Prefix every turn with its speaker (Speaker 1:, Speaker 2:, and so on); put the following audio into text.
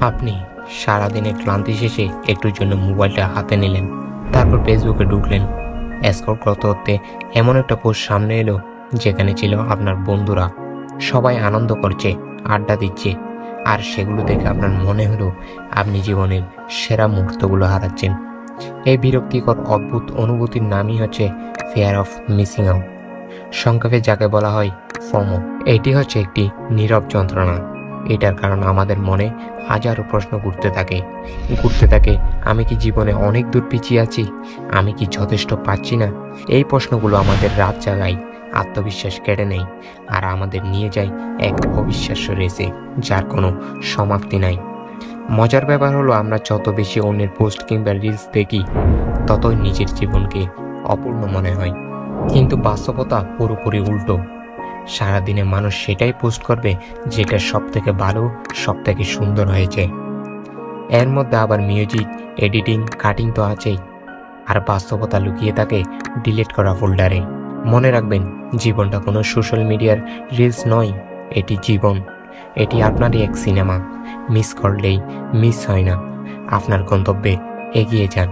Speaker 1: আপনি সারাদিনের ক্লান্তি শেষে একটুর জন্য মোবাইলটা হাতে নিলেন, তারপর ফেসবুকে ঢুকলেন। স্ক্রল করতে করতে এমন একটা পোস্ট সামনে এলো যেখানে ছিল আপনার বন্ধুরা, সবাই আনন্দ করছে, আড্ডা দিচ্ছে, আর সেগুলো দেখে আপনার মনে হলো আপনি জীবনের সেরা মুহূর্তগুলো হারাচ্ছেন। এই বিরক্তিকর অদ্ভুত অনুভূতির নামই হচ্ছে ফিয়ার অফ মিসিং আউট, সংক্ষেপে যাকে বলা হয় ফোমো। এটি হচ্ছে একটি নীরব যন্ত্রণা। এটার কারণ আমাদের মনে হাজারো প্রশ্ন ঘুরতে থাকে। আমি কি জীবনে অনেক দূর পিছিয়ে আছি? আমি কি যথেষ্ট পাচ্ছি না? এই প্রশ্নগুলো আমাদের রাত জাগায়, আত্মবিশ্বাস কেড়ে নেয়, আর আমাদের নিয়ে যায় এক অবিশ্বাস্য রেসে যার কোনো সমাপ্তি নাই। মজার ব্যাপার হলো, আমরা যত বেশি অন্যের পোস্ট কিংবা রিলস দেখি, ততই নিজের জীবনকে অপূর্ণ মনে হয়। কিন্তু বাস্তবতা পুরোপুরি উল্টো। সারাদিনে মানুষ সেটাই পোস্ট করবে যেটা সব থেকে ভালো, সব থেকে সুন্দর হয়েছে। এর মধ্যে আবার মিউজিক, এডিটিং, কাটিং তো আছেই, আর বাস্তবতা লুকিয়ে থাকে ডিলিট করা ফোল্ডারে। মনে রাখবেন, জীবনটা কোনো সোশ্যাল মিডিয়ার রিলস নয়, এটি জীবন। এটি আপনারই এক সিনেমা। মিস করলেই মিস হয় না। আপনার গন্তব্যে এগিয়ে যান।